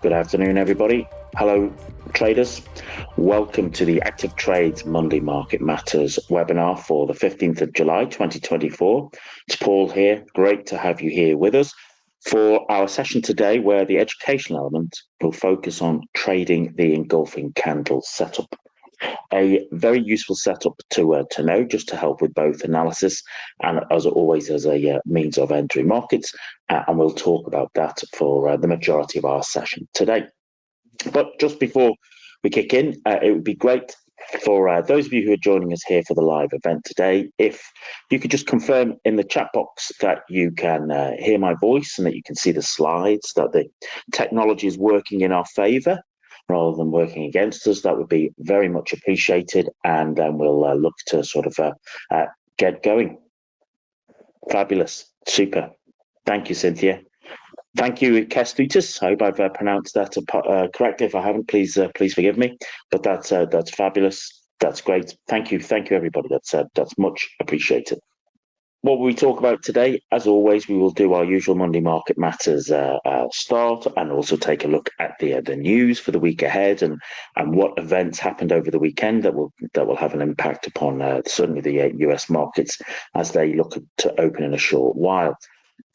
Good afternoon, everybody. Hello, traders. Welcome to the ActivTrades Monday Market Matters webinar for the 15th of July, 2024. It's Paul here. Great to have you here with us for our session today, where the educational element will focus on trading the Engulfing Candle Setup. A very useful setup to know, just to help with both analysis and, as always, as a means of entering markets. And we'll talk about that for the majority of our session today. But just before we kick in, it would be great for those of you who are joining us here for the live event today, if you could just confirm in the chat box that you can hear my voice and that you can see the slides, that the technology is working in our favour rather than working against us. That would be very much appreciated, and then we'll look to sort of get going. Fabulous. Super. Thank you, Cynthia. Thank you, Kestutis. I hope I've pronounced that correctly. If I haven't, please forgive me. But that's fabulous. That's great. Thank you, everybody. That's much appreciated. What will we talk about today? As always, we will do our usual Monday Market Matters start, and also take a look at the news for the week ahead, and what events happened over the weekend that will have an impact upon certainly the US markets as they look to open in a short while.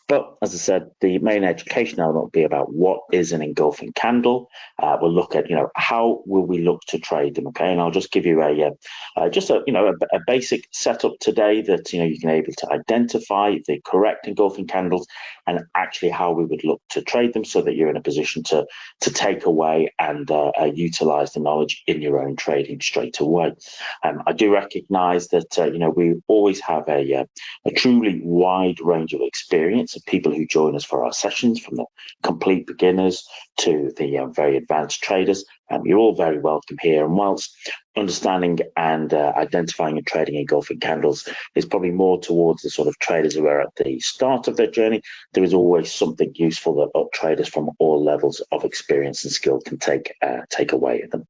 But as I said, the main education element will be about what is an engulfing candle. We'll look at, how will we look to trade them, okay? And I'll just give you a basic setup today that, you can able to identify the correct engulfing candles and actually how we would look to trade them, so that you're in a position to take away and utilize the knowledge in your own trading straight away. I do recognize that, we always have a truly wide range of experience of people who join us for our sessions, from the complete beginners to the very advanced traders. You're all very welcome here. And whilst understanding and identifying and trading engulfing candles is probably more towards the sort of traders who are at the start of their journey, there is always something useful that traders from all levels of experience and skill can take away with them.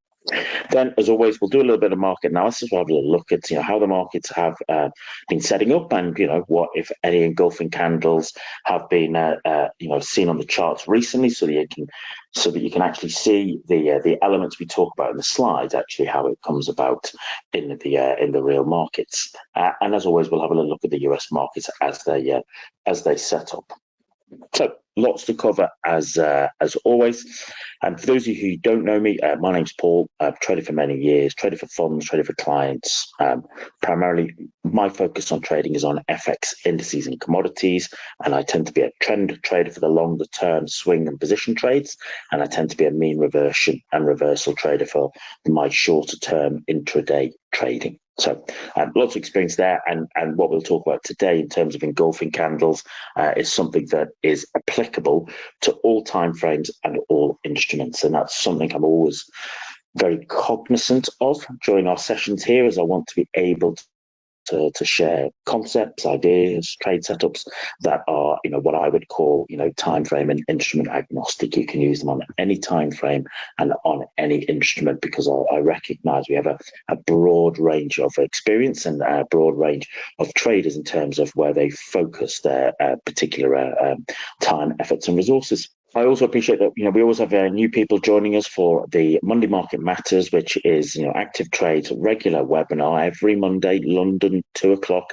Then, as always, we'll do a little bit of market analysis. We'll have a little look at how the markets have been setting up, and what, if any, engulfing candles have been seen on the charts recently, so that you can actually see the elements we talk about in the slides, actually how it comes about in the real markets. And as always, we'll have a little look at the US markets as they set up. So lots to cover as always. And for those of you who don't know me, my name's Paul. I've traded for many years, traded for funds, traded for clients. Primarily, my focus on trading is on FX indices and commodities, and I tend to be a trend trader for the longer term swing and position trades, and I tend to be a mean reversion and reversal trader for my shorter term intraday trading. So lots of experience there, and what we'll talk about today in terms of engulfing candles is something that is applicable to all time frames and all instruments, and that's something I'm always very cognizant of during our sessions here, as I want to be able to share concepts, ideas, trade setups that are, what I would call, time frame and instrument agnostic. You can use them on any time frame and on any instrument, because I recognize we have a broad range of experience and a broad range of traders in terms of where they focus their particular time, efforts, and resources. I also appreciate that, we always have new people joining us for the Monday Market Matters, which is, ActivTrade's regular webinar every Monday, London, 2:00.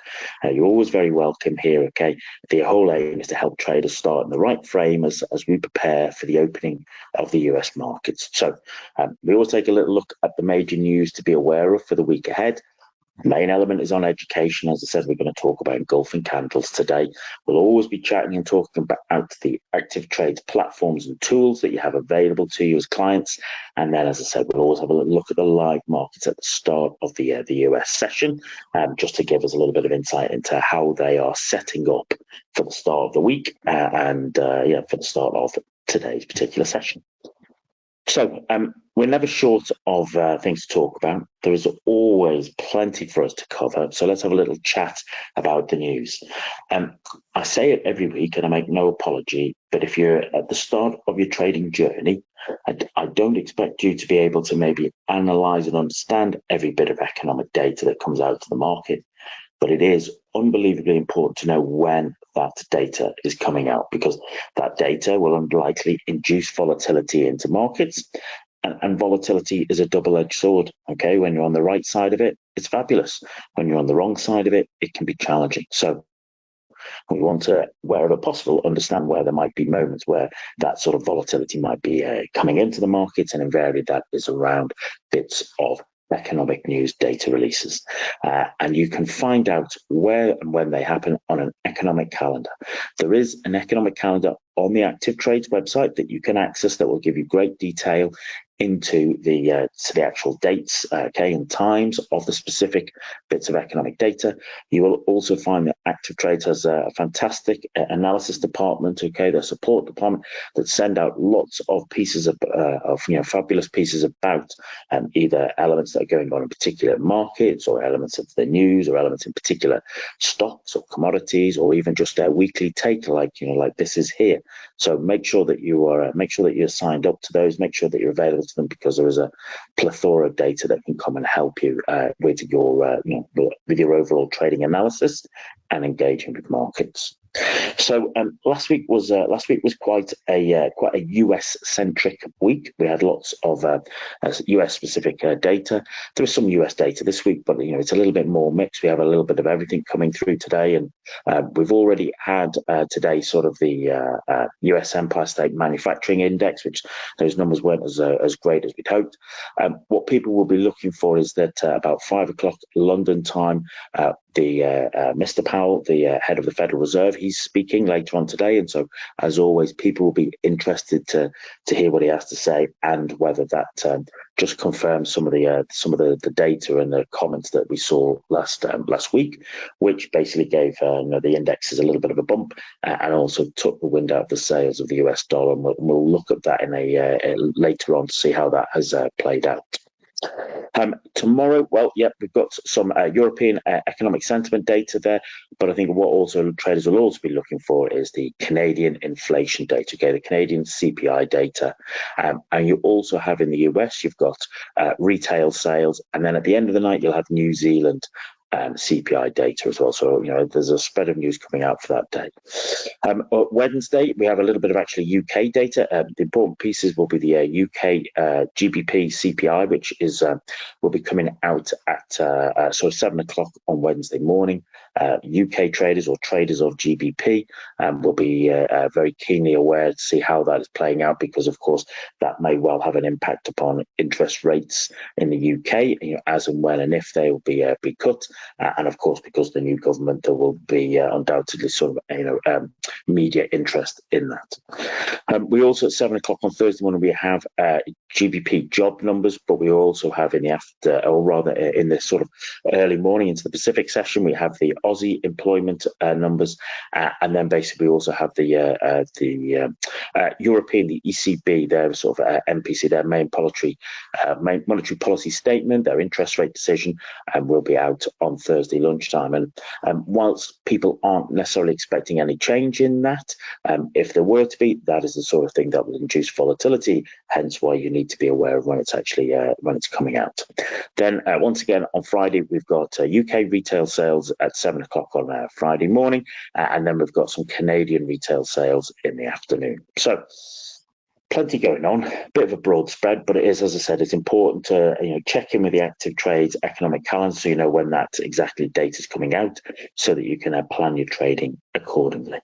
You're always very welcome here, okay? The whole aim is to help traders start in the right frame as we prepare for the opening of the US markets. So we always take a little look at the major news to be aware of for the week ahead. The main element is on education. As I said, we're going to talk about engulfing candles today. We'll always be chatting and talking about the ActivTrades platforms and tools that you have available to you as clients. And then, as I said, we'll always have a look at the live markets at the start of the US session, just to give us a little bit of insight into how they are setting up for the start of the week and for the start of today's particular session. So we're never short of things to talk about. There is always plenty for us to cover. So let's have a little chat about the news. I say it every week, and I make no apology, but if you're at the start of your trading journey, I don't expect you to be able to maybe analyze and understand every bit of economic data that comes out to the market. but it is unbelievably important to know when that data is coming out, because that data will unlikely induce volatility into markets. And volatility is a double-edged sword. Okay, when you're on the right side of it, it's fabulous. When you're on the wrong side of it, it can be challenging. So we want to, wherever possible, understand where there might be moments where that sort of volatility might be coming into the markets, and invariably that is around bits of economic news data releases. And you can find out where and when they happen on an economic calendar. There is an economic calendar on the ActivTrades website that you can access that will give you great detail into the actual dates, and times of the specific bits of economic data. You will also find that ActivTrades has a fantastic analysis department, their support department, that send out lots of pieces of fabulous pieces about either elements that are going on in particular markets, or elements of the news, or elements in particular stocks or commodities, or even just their weekly take, like this is here. So make sure that you're signed up to those. Make sure that you're available to them, because there is a plethora of data that can come and help you with your overall trading analysis and engaging with markets. So last week was quite a US centric week. We had lots of US specific data. There was some US data this week, but it's a little bit more mixed. We have a little bit of everything coming through today, and we've already had today sort of the US Empire State Manufacturing Index, which those numbers weren't as great as we'd hoped. What people will be looking for is that about 5 o'clock London time, Mr. Powell, the head of the Federal Reserve, he's speaking later on today, and so as always, people will be interested to hear what he has to say, and whether that just confirms some of the data and the comments that we saw last week, which basically gave the indexes a little bit of a bump, and also took the wind out of the sails of the US dollar. And we'll look at that in later on to see how that has played out. Tomorrow, we've got some European economic sentiment data there, but I think what also traders will also be looking for is the Canadian inflation data, the Canadian CPI data. And you also have in the US, you've got retail sales, and then at the end of the night, you'll have New Zealand CPI data as well. So, there's a spread of news coming out for that day. Wednesday, we have a little bit of actually UK data. The important pieces will be the UK GBP CPI, which will be coming out at 7 o'clock on Wednesday morning. UK traders or traders of GBP will be very keenly aware to see how that is playing out, because of course that may well have an impact upon interest rates in the UK, as and when and if they will be cut. And of course, because the new government, there will be undoubtedly sort of media interest in that. We also at 7 o'clock on Thursday morning, we have GBP job numbers, but we also have in this sort of early morning into the Pacific session, we have the Aussie employment numbers, and then basically we also have the European, the ECB, their sort of MPC, their main monetary policy statement, their interest rate decision, and will be out on Thursday lunchtime. And whilst people aren't necessarily expecting any change in that, if there were to be, that is the sort of thing that will induce volatility, hence why you need to be aware of when it's actually when it's coming out. Then once again on Friday, we've got UK retail sales at 7 o'clock on Friday morning, and then we've got some Canadian retail sales in the afternoon. So plenty going on, bit of a broad spread, but it is, as I said, it's important to check in with the ActivTrades economic calendar, so you know when that exactly date is coming out, so that you can plan your trading accordingly.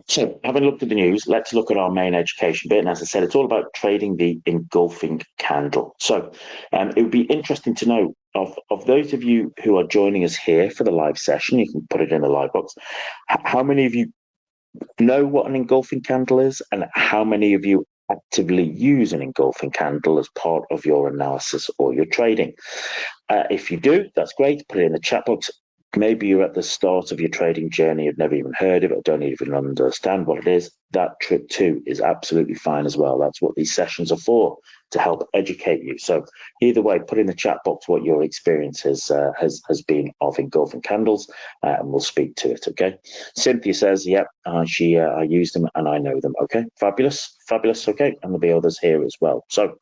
So, having looked at the news, let's look at our main education bit. And as I said, it's all about trading the engulfing candle. So, it would be interesting to know of those of you who are joining us here for the live session, you can put it in the live box, how many of you know what an engulfing candle is, and how many of you actively use an engulfing candle as part of your analysis or your trading? If you do, that's great. Put it in the chat box. Maybe you're at the start of your trading journey, you've never even heard of it, or don't even understand what it is. That trip too is absolutely fine as well. That's what these sessions are for, to help educate you. So either way, put in the chat box what your experience has been of engulfing candles, and we'll speak to it. Okay. Cynthia says, "Yep, I use them and I know them." Okay, fabulous. Okay, and there'll be others here as well. So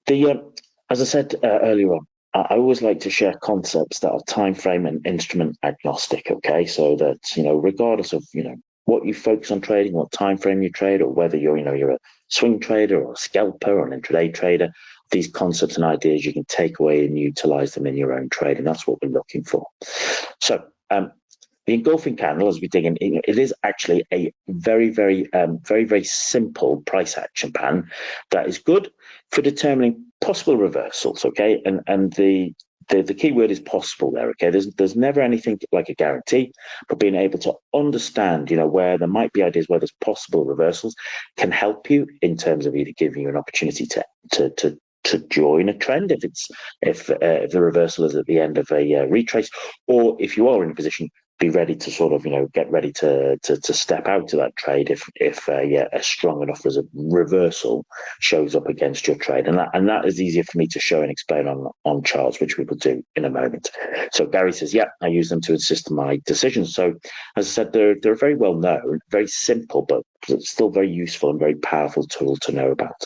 as I said earlier on, I always like to share concepts that are time frame and instrument agnostic, okay? So that, regardless of, what you focus on trading, what time frame you trade, or whether you're a swing trader or a scalper or an intraday trader, these concepts and ideas you can take away and utilize them in your own trading. That's what we're looking for. So, the engulfing candle, as we dig in, it is actually a very, very simple price action pattern that is good for determining possible reversals. Okay, and the key word is possible there. Okay, there's never anything like a guarantee, but being able to understand, where there might be ideas where there's possible reversals can help you in terms of either giving you an opportunity to join a trend if the reversal is at the end of a retrace, or if you are in a position, be ready to sort of get ready to step out to that trade if a strong enough as a reversal shows up against your trade, and that is easier for me to show and explain on charts, which we will do in a moment. So Gary says, yeah, I use them to assist my decisions. So as I said, they're very well known, very simple, but still very useful and very powerful tool to know about.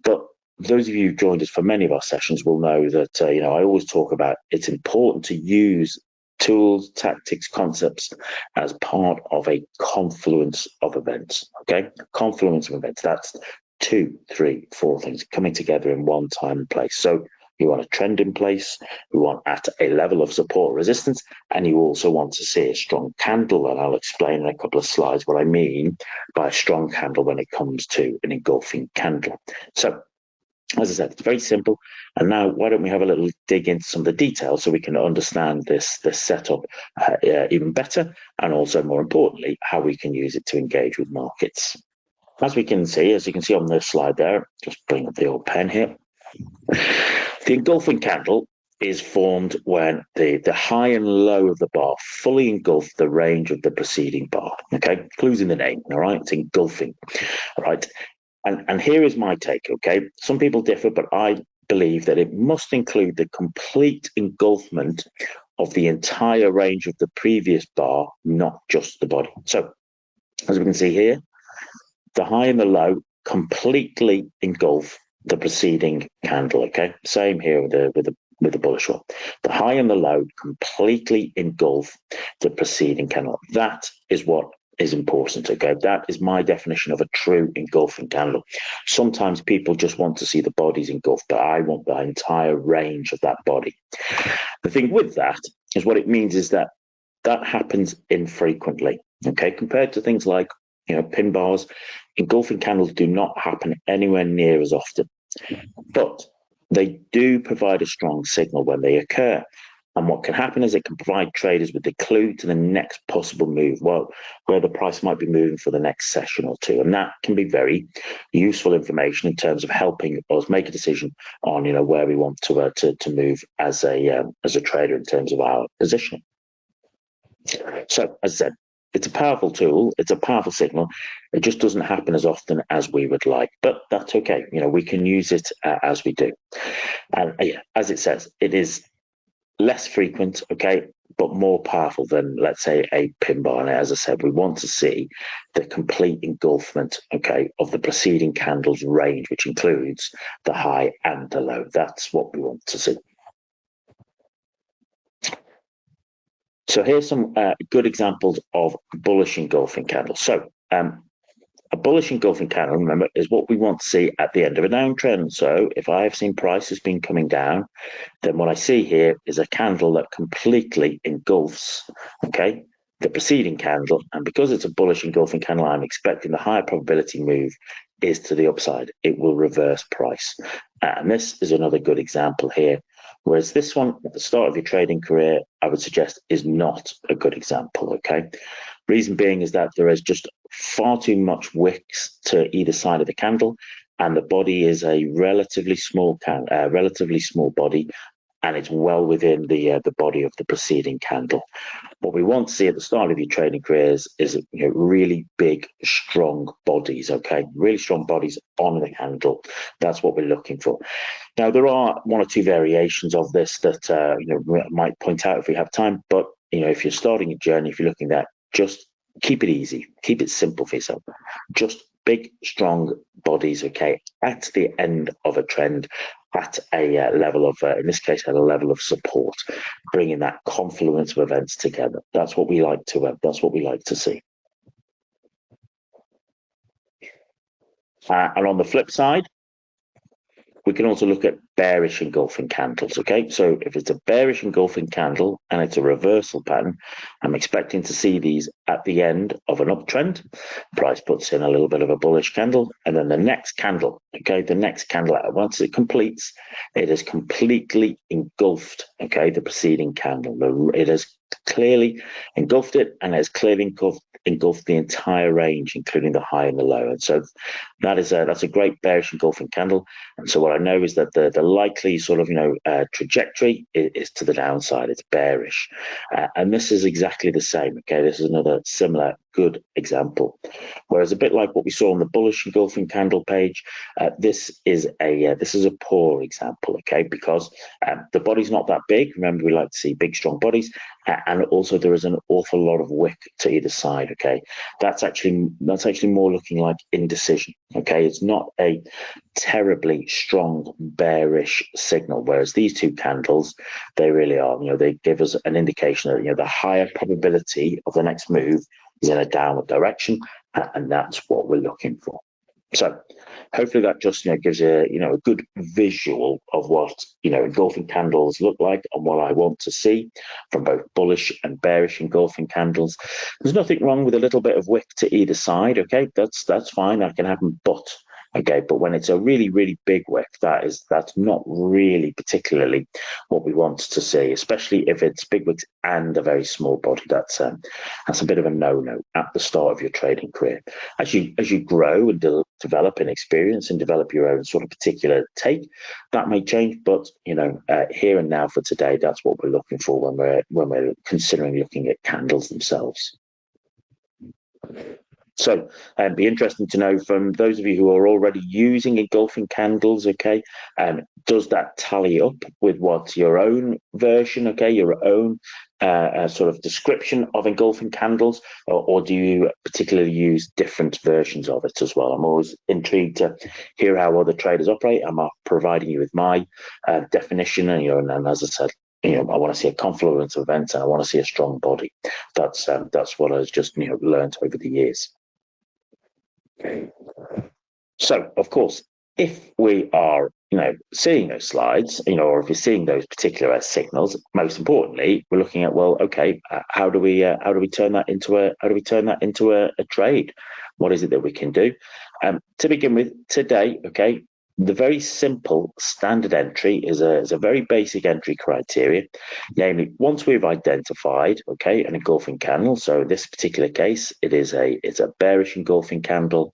But those of you who joined us for many of our sessions will know that I always talk about it's important to use tools, tactics, concepts as part of a confluence of events. Okay, confluence of events. That's 2, 3, 4 things coming together in one time and place. So you want a trend in place, you want at a level of support resistance, and you also want to see a strong candle. And I'll explain in a couple of slides what I mean by a strong candle when it comes to an engulfing candle. So as I said, it's very simple. And now, why don't we have a little dig into some of the details so we can understand this setup even better, and also, more importantly, how we can use it to engage with markets. As you can see on the slide there, just bring up the old pen here. The engulfing candle is formed when the high and low of the bar fully engulf the range of the preceding bar. Okay, clues in the name. All right, it's engulfing. All right. And here is my take, okay? Some people differ, but I believe that it must include the complete engulfment of the entire range of the previous bar, not just the body. So, as we can see here, the high and the low completely engulf the preceding candle, okay? Same here with the bullish one. The high and the low completely engulf the preceding candle. That is what is important, okay? That is my definition of a true engulfing candle. Sometimes people just want to see the bodies engulfed, but I want the entire range of that body. The thing with that is what it means is that happens infrequently, okay? Compared to things like, pin bars, engulfing candles do not happen anywhere near as often, but they do provide a strong signal when they occur. And what can happen is it can provide traders with the clue to the next possible move, where the price might be moving for the next session or two. And that can be very useful information in terms of helping us make a decision on, where we want to move as a trader in terms of our positioning. So, as I said, it's a powerful tool. It's a powerful signal. It just doesn't happen as often as we would like, but that's okay. We can use it as we do. And as it says, it is less frequent, okay, but more powerful than, let's say, a pin bar. And as I said, we want to see the complete engulfment, okay, of the preceding candle's range, which includes the high and the low. That's what we want to see. So here's some good examples of bullish engulfing candles. So a bullish engulfing candle, remember, is what we want to see at the end of a downtrend. So if I have seen prices been coming down, then what I see here is a candle that completely engulfs, okay, the preceding candle. And because it's a bullish engulfing candle, I'm expecting the higher probability move is to the upside. It will reverse price. And this is another good example here. Whereas this one, at the start of your trading career, I would suggest is not a good example, okay? Reason being is that there is just far too much wicks to either side of the candle, and the body is a relatively small body, and it's well within the body of the preceding candle. What we want to see at the start of your trading careers is really big, strong bodies, okay? Really strong bodies on the candle. That's what we're looking for. Now, there are one or two variations of this that we might point out if we have time, but if you're starting a journey, if you're looking at, just keep it easy, keep it simple for yourself. Just big, strong bodies, okay, at the end of a trend, at a level of, in this case, at a level of support, bringing that confluence of events together. That's what we like to. That's what we like to see. And on the flip side, we can also look at bearish engulfing candles, okay? So if it's a bearish engulfing candle and it's a reversal pattern, I'm expecting to see these at the end of an uptrend. Price puts in a little bit of a bullish candle, and then the next candle, okay, the next candle, once it completes, it has completely engulfed, okay, the preceding candle. It has clearly engulfed it, and has clearly engulfed the entire range, including the high and the low. And so that's a great bearish engulfing candle. And so what I know is that the likely sort of trajectory is to the downside. It's bearish, and this is exactly the same. Okay, this is another similar good example. Whereas a bit like what we saw on the bullish engulfing candle page, this is a poor example. Okay, because the body's not that big. Remember, we like to see big, strong bodies, and also there is an awful lot of wick to either side. Okay, that's actually more looking like indecision. Okay, it's not a terribly strong bearish signal, whereas these two candles, they really are. They give us an indication that the higher probability of the next move is in a downward direction, and that's what we're looking for. So hopefully that just gives you a good visual of what engulfing candles look like and what I want to see from both bullish and bearish engulfing candles. There's nothing wrong with a little bit of wick to either side. Okay, that's fine. That can happen, but when it's a really, really big wick, that's not really particularly what we want to see, especially if it's big wicks and a very small body. That's a bit of a no-no at the start of your trading career. As you grow and develop in experience and develop your own sort of particular take, that may change. But here and now for today, that's what we're looking for when we're considering looking at candles themselves. So it'd be interesting to know from those of you who are already using engulfing candles, okay, does that tally up with what your own version, okay, your own sort of description of engulfing candles, or do you particularly use different versions of it as well? I'm always intrigued to hear how other traders operate. I'm providing you with my definition, and as I said, I want to see a confluence of events, and I want to see a strong body. That's what I've just learned over the years. So, of course, if we are, seeing those slides, or if we're seeing those particular signals, most importantly, we're looking at, well, okay, how do we turn that into a trade? What is it that we can do? To begin with, today, okay, the very simple standard entry is a very basic entry criteria. Namely, once we've identified, okay, an engulfing candle. So in this particular case, it's a bearish engulfing candle.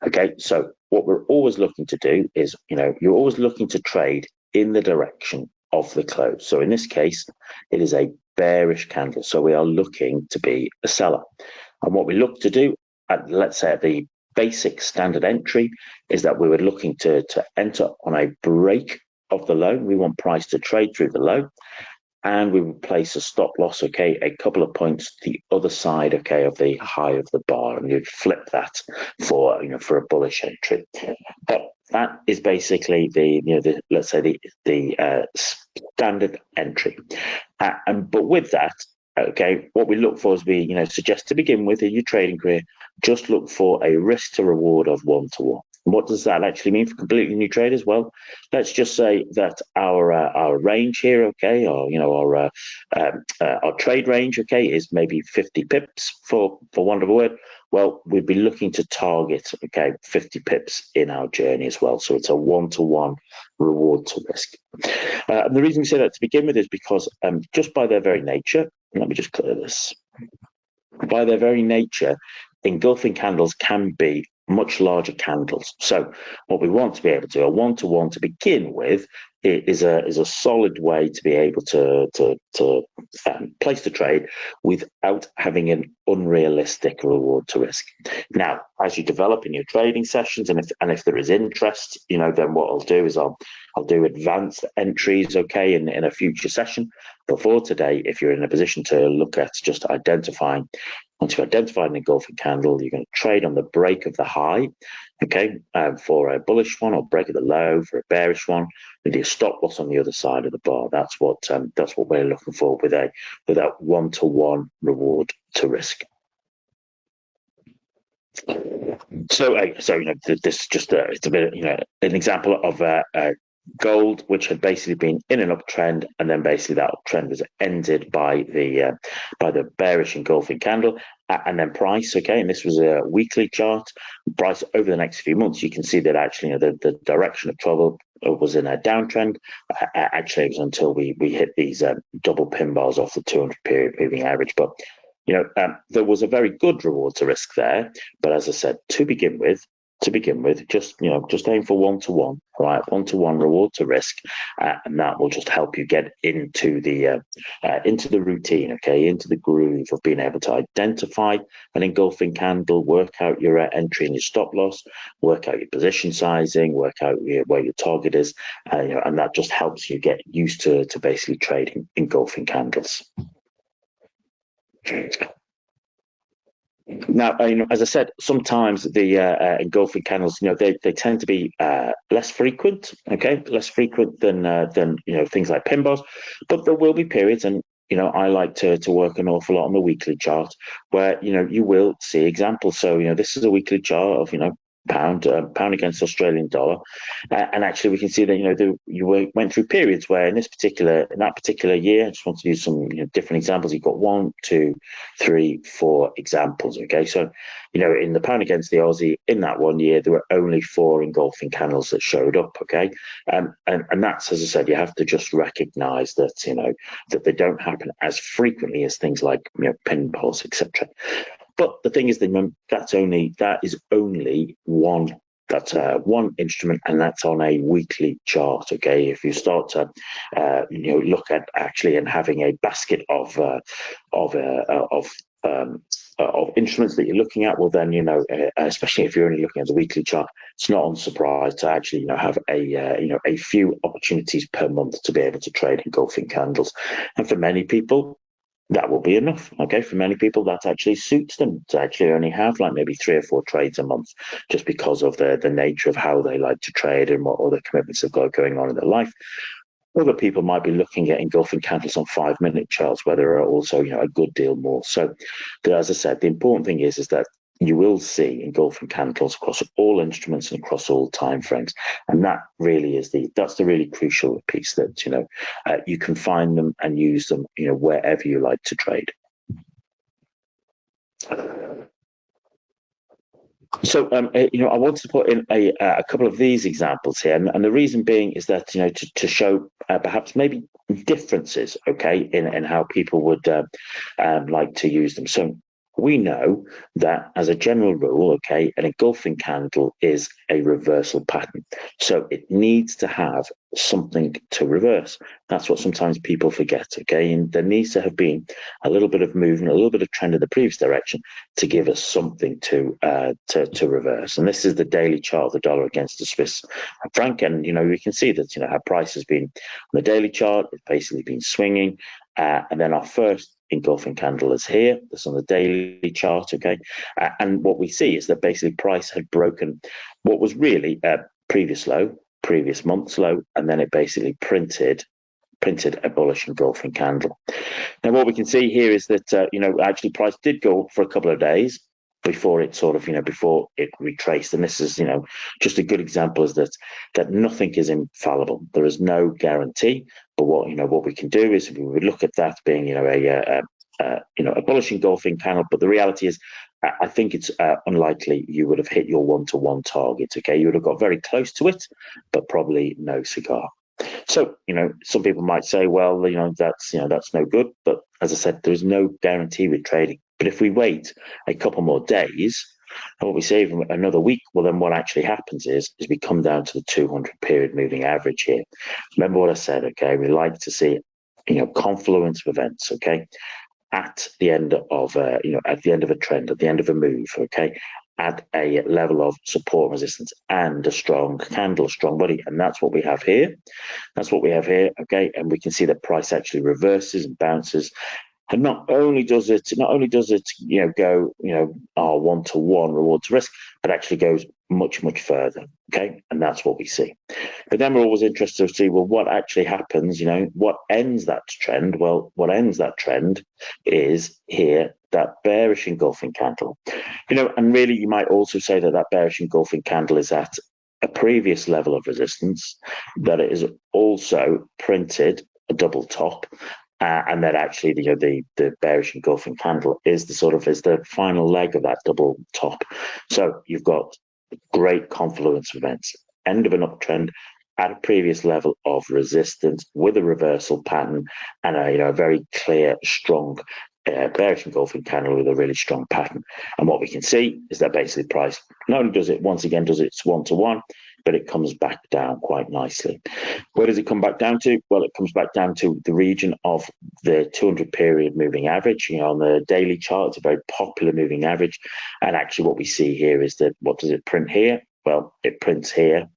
Okay, so what we're always looking to do is, you're always looking to trade in the direction of the close. So in this case, it is a bearish candle. So we are looking to be a seller. And what we look to do, let's say at the basic standard entry, is that we were looking to enter on a break of the low. We want price to trade through the low, and we would place a stop loss, okay, a couple of points to the other side, okay, of the high of the bar, and you'd flip that for a bullish entry. But that is basically let's say the standard entry. But with that, okay, what we look for is we suggest to begin with in your trading career, just look for a risk to reward of 1-to-1. What does that actually mean for completely new traders? Well, let's just say that our range here, okay, or our trade range, okay, is maybe 50 pips for want of a word. Well, we'd be looking to target, okay, 50 pips in our journey as well. So it's a 1-to-1 reward to risk. And the reason we say that to begin with is because just by their very nature, let me just clear this. By their very nature, engulfing candles can be much larger candles. So what we want to be able to do, a 1-to-1 to begin with, is a solid way to be able to place the trade without having an unrealistic reward to risk. Now, as you develop in your trading sessions, and if there is interest, then what I'll do is I'll do advanced entries, okay, in a future session. But for today, if you're in a position to look at just identifying, once you've identified an engulfing candle, you're going to trade on the break of the high, okay, for a bullish one, or break of the low for a bearish one, with your stop loss on the other side of the bar. That's what we're looking for with that one-to-one reward to risk. So this is just it's a bit, an example of gold, which had basically been in an uptrend, and then basically that uptrend was ended by the bearish engulfing candle, and then price. Okay, and this was a weekly chart. Price over the next few months, you can see that actually the direction of travel was in a downtrend. Actually, it was until we hit these double pin bars off the 200 period moving average, but. There was a very good reward to risk there, but as I said, to begin with, just aim for one-to-one, right? One-to-one reward to risk, and that will just help you get into the routine, okay, into the groove of being able to identify an engulfing candle, work out your entry and your stop loss, work out your position sizing, work out where your target is, and that just helps you get used to basically trading engulfing candles. Now, as I said, sometimes the engulfing candles, they tend to be less frequent, okay, less frequent than things like pin bars, but there will be periods, and I like to work an awful lot on the weekly chart where you will see examples. So this is a weekly chart of pound against Australian dollar, and actually we can see that you went through periods where in that particular year, I just want to use some different examples. You've got 1, 2, 3, 4 examples. Okay, so in the pound against the Aussie in that one year, there were only 4 engulfing candles that showed up. Okay, and that's, as I said, you have to just recognise that that they don't happen as frequently as things like pin balls, etc. But the thing is, that is only one. That's one instrument, and that's on a weekly chart. Okay, if you start to look at actually and having a basket of instruments that you're looking at, well then especially if you're only looking at the weekly chart, it's not unsurprised to actually have a few opportunities per month to be able to trade engulfing candles, and for many people that will be enough. Okay, for many people that actually suits them to actually only have like maybe 3 or 4 trades a month, just because of the nature of how they like to trade and what other commitments they've got going on in their life. Other people might be looking at engulfing candles on 5-minute charts, where there are also a good deal more. So, as I said, the important thing is that you will see engulfing candles across all instruments and across all time frames, and that really is that's the really crucial piece, that you can find them and use them wherever you like to trade. So, I wanted to put in a couple of these examples here, and the reason being is that to show perhaps maybe differences, okay, in how people would like to use them. So we know that as a general rule, okay, an engulfing candle is a reversal pattern. So it needs to have something to reverse. That's what sometimes people forget, okay? And there needs to have been a little bit of movement, a little bit of trend in the previous direction to give us something to reverse. And this is the daily chart of the dollar against the Swiss franc. And, we can see that, how price has been on the daily chart. It's basically been swinging. And then our first engulfing candle is here. That's on the daily chart, okay? And what we see is that basically price had broken what was really previous month's low, and then it basically printed a bullish engulfing candle. Now, what we can see here is that actually price did go up for a couple of days before it before it retraced, and this is just a good example is that nothing is infallible. There is no guarantee, but what we can do is we would look at that being a bullish engulfing candle, but the reality is I think it's unlikely you would have hit your one-to-one target. Okay, you would have got very close to it, but probably no cigar. So, some people might say, well, that's no good. But as I said, there's no guarantee with trading. But if we wait a couple more days, and what we say another week, well, then what actually happens is we come down to the 200 period moving average here. Remember what I said, okay? We like to see, confluence of events, okay? at the end of at the end of a trend, at the end of a move, okay, at a level of support resistance and a strong candle, strong body, and that's what we have here. That's what we have here, okay, and we can see that price actually reverses and bounces. And not only does it go, our one-to-one reward to risk, but actually goes much, much further. Okay, and that's what we see. But then we're always interested to see, well, what actually happens, what ends that trend? Well, what ends that trend is here, that bearish engulfing candle. And really you might also say that that bearish engulfing candle is at a previous level of resistance, that it is also printed a double top. And that actually the bearish engulfing candle is the final leg of that double top. So you've got great confluence of events, end of an uptrend at a previous level of resistance with a reversal pattern and a very clear, strong bearish engulfing candle with a really strong pattern. And what we can see is that basically price not only does its one-to-one, but it comes back down quite nicely. Where does it come back down to? Well, it comes back down to the region of the 200 period moving average. On the daily chart, it's a very popular moving average. And actually what we see here is that, what does it print here? Well, it prints here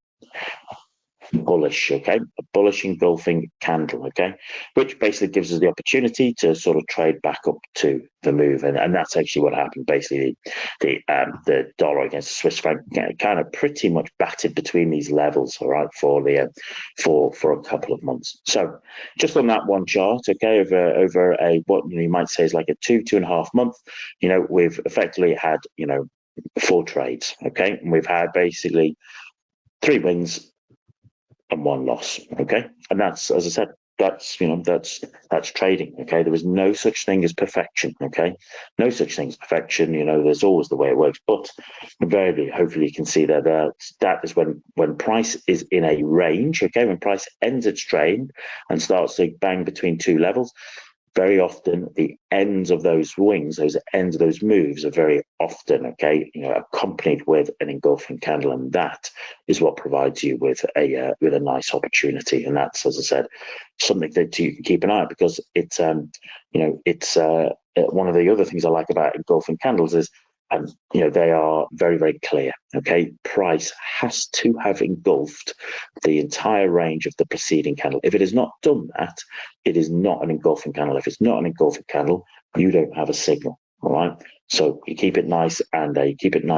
bullish, okay, a bullish engulfing candle, okay, which basically gives us the opportunity to sort of trade back up to the move, and that's actually what happened. Basically, the dollar against the Swiss franc kind of pretty much batted between these levels, all right, for a couple of months. So just on that one chart, okay, over a what you might say is like a 2.5 month, we've effectively had 4 trades, okay, and we've had basically 3 wins and 1 loss, okay, and that's, as I said, that's trading, okay. There is no such thing as perfection, okay, no such thing as perfection. There's always the way it works, but invariably, hopefully you can see that that is when price is in a range, okay, when price ends its trade and starts to bang between 2 levels. Very often the ends of those swings, those ends of those moves are very often, okay, accompanied with an engulfing candle, and that is what provides you with a nice opportunity. And that's, as I said, something that you can keep an eye on, because it's it's one of the other things I like about engulfing candles is, they are very, very clear. Okay, price has to have engulfed the entire range of the preceding candle. If it has not done that, it is not an engulfing candle. If it's not an engulfing candle, you don't have a signal. All right. So you keep it nice and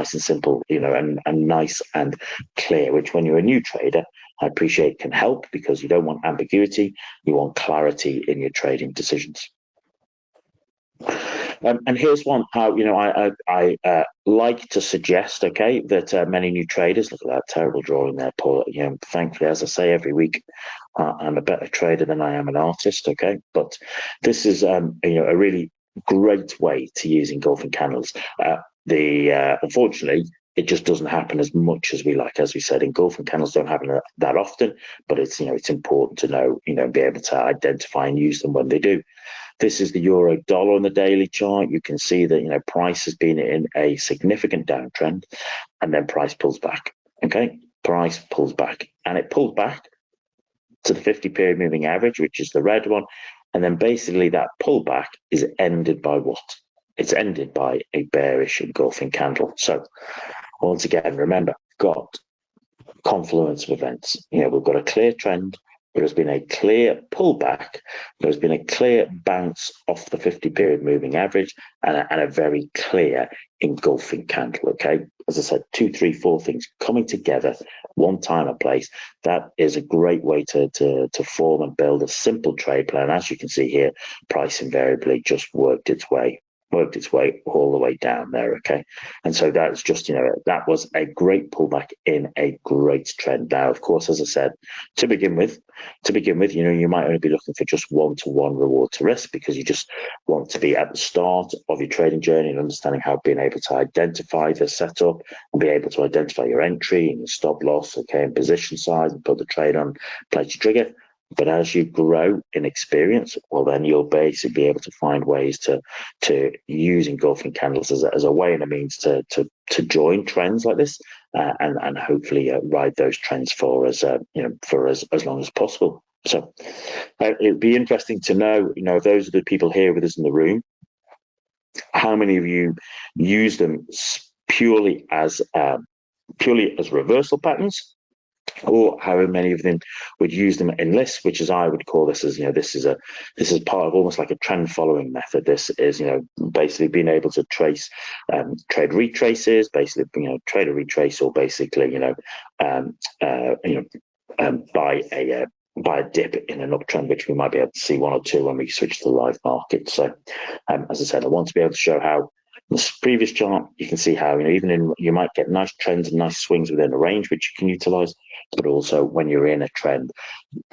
simple, and nice and clear. Which, when you're a new trader, I appreciate can help, because you don't want ambiguity. You want clarity in your trading decisions. And here's one how I like to suggest, okay, that many new traders, look at that terrible drawing there, Paul. Thankfully, as I say every week, I'm a better trader than I am an artist, okay. But this is a really great way to use engulfing candles. Unfortunately, it just doesn't happen as much as we like. As we said, engulfing candles don't happen that often, but it's important to know, be able to identify and use them when they do. This is the euro dollar on the daily chart. You can see that price has been in a significant downtrend, and then price pulls back. Okay, price pulls back, and it pulled back to the 50 period moving average, which is the red one, and then basically that pullback is ended by what? It's ended by a bearish engulfing candle. So once again, remember, got confluence of events. We've got a clear trend. There has been a clear pullback. There has been a clear bounce off the 50 period moving average, and a very clear engulfing candle. Okay, as I said, 2, 3, 4 things coming together, one time and place. That is a great way to form and build a simple trade plan. As you can see here, price invariably just worked its way all the way down there, okay. And so that's just that was a great pullback in a great trend. Now, of course, as I said, to begin with, you might only be looking for just one-to-one reward to risk, because you just want to be at the start of your trading journey and understanding how being able to identify the setup and be able to identify your entry and your stop loss, okay, and position size, and put the trade on, place your trigger. But as you grow in experience, well, then you'll basically be able to find ways to use engulfing candles as a way and a means to join trends like this, and hopefully ride those trends for as long as possible. So it'd be interesting to know, if those are the people here with us in the room, How many of you use them purely as reversal patterns, or how many of them would use them in lists, which is I would call this as, this is part of almost like a trend following method. This is, basically being able to trace trade retraces, basically, trade a retrace, or basically, buy a dip in an uptrend, which we might be able to see one or two when we switch to the live market. So, as I said, I want to be able to show how in this previous chart, you can see how, you might get nice trends and nice swings within a range, which you can utilize, but also when you're in a trend,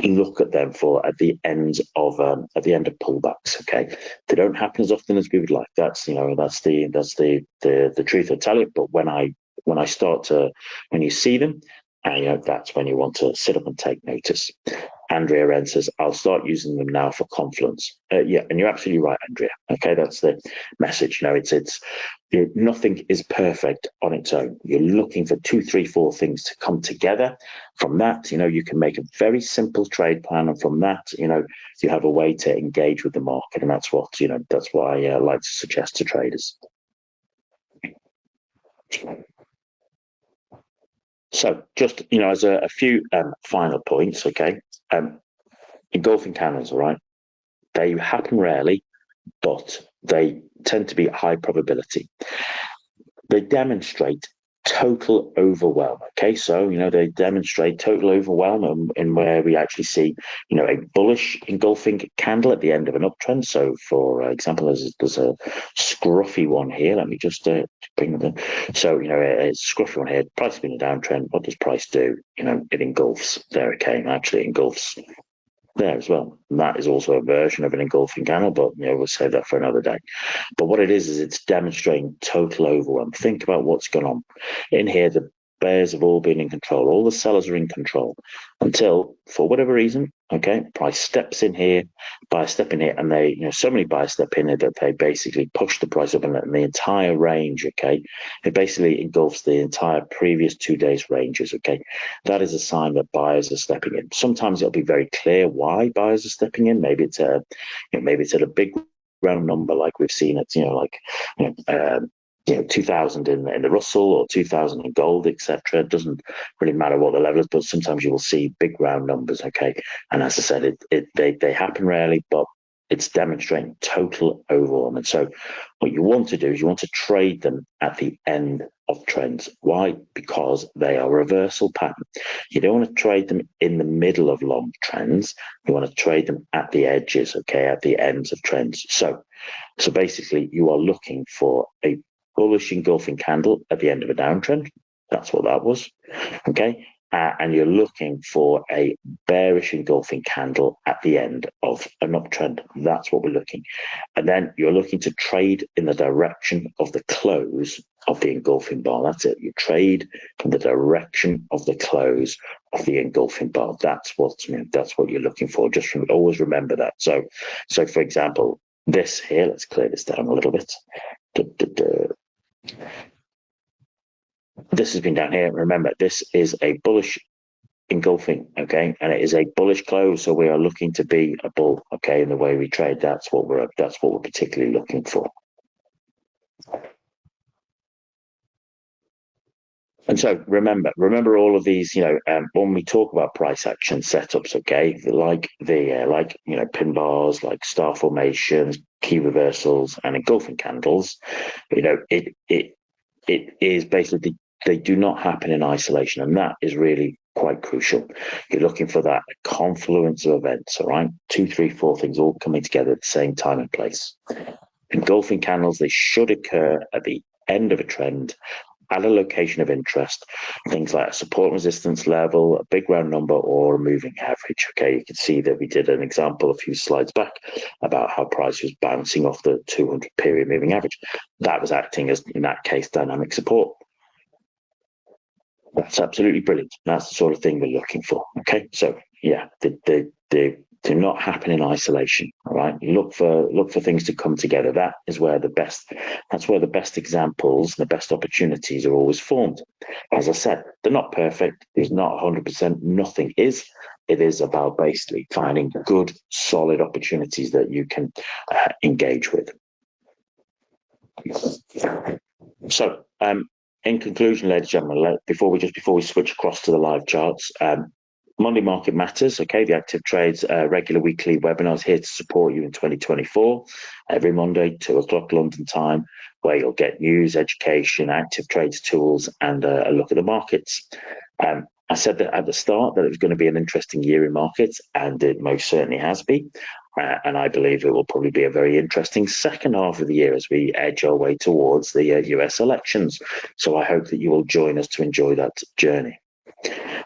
look at them for at the end of pullbacks. Okay, they don't happen as often as we would like. That's the truth I tell you. But when you see them, that's when you want to sit up and take notice. Andrea Wren says, I'll start using them now for confluence. Yeah, and you're absolutely right, Andrea. Okay, that's the message. Nothing is perfect on its own. You're looking for 2, 3, 4 things to come together. From that, you can make a very simple trade plan, and from that, you have a way to engage with the market, and that's what I like to suggest to traders. So, just as a few final points, okay. Engulfing candles, all right. They happen rarely, but they tend to be high probability. They demonstrate total overwhelm. Okay, so they demonstrate total overwhelm in where we actually see a bullish engulfing candle at the end of an uptrend. So, for example, there's a scruffy one here. Let me just bring them in. So a scruffy one here. Price has been a downtrend. What does price do? It engulfs. There it came. Actually, engulfs there as well. And that is also a version of an engulfing candle, but we'll save that for another day. But what it is it's demonstrating total overwhelm. Think about what's gone on. In here, the bears have all been in control. All the sellers are in control until, for whatever reason, okay, price steps in here, buy a step in here, and they, so many buy a step in here that they basically push the price up in the entire range, okay? It basically engulfs the entire previous 2 days ranges, okay? That is a sign that buyers are stepping in. Sometimes it'll be very clear why buyers are stepping in. Maybe it's at a big round number, like we've seen it, 2000 in the Russell or 2000 in gold, etc. It doesn't really matter what the level is, but sometimes you will see big round numbers. Okay, and as I said, they happen rarely, but it's demonstrating total overwhelm. And so, what you want to do is you want to trade them at the end of trends. Why? Because they are reversal pattern. You don't want to trade them in the middle of long trends. You want to trade them at the edges, okay, at the ends of trends. So basically, you are looking for a bullish engulfing candle at the end of a downtrend. That's what that was, okay? And you're looking for a bearish engulfing candle at the end of an uptrend. That's what we're looking. And then you're looking to trade in the direction of the close of the engulfing bar. That's it. You trade from the direction of the close of the engulfing bar. That's what you're looking for. Just always remember that. So for example, this here, let's clear this down a little bit. This has been down here. Remember, this is a bullish engulfing, okay, and it is a bullish close. So we are looking to be a bull, okay, in the way we trade. That's what we're particularly looking for. And so remember all of these, when we talk about price action setups, okay, like pin bars, like star formations, key reversals, and engulfing candles, it is basically, they do not happen in isolation, and that is really quite crucial. You're looking for that confluence of events, all right? 2, 3, 4 things all coming together at the same time and place. Engulfing candles, they should occur at the end of a trend at a location of interest, things like a support resistance level, a big round number, or a moving average. Okay, you can see that we did an example a few slides back about how price was bouncing off the 200 period moving average. That was acting as, in that case, dynamic support. That's absolutely brilliant. That's the sort of thing we're looking for. Okay, so yeah, they do not happen in isolation. All right, look for things to come together. That's where the best examples, the best opportunities are always formed. As I said, they're not perfect. It's not 100%. Nothing is. It is about basically finding good, solid opportunities that you can engage with. So, in conclusion, ladies and gentlemen, before we switch across to the live charts, Monday Market Matters, okay, the ActivTrades regular weekly webinars here to support you in 2024, every Monday, 2 o'clock London time, where you'll get news, education, ActivTrades tools, and a look at the markets. I said that at the start that it was going to be an interesting year in markets, and it most certainly has been. And I believe it will probably be a very interesting second half of the year as we edge our way towards the US elections. So I hope that you will join us to enjoy that journey.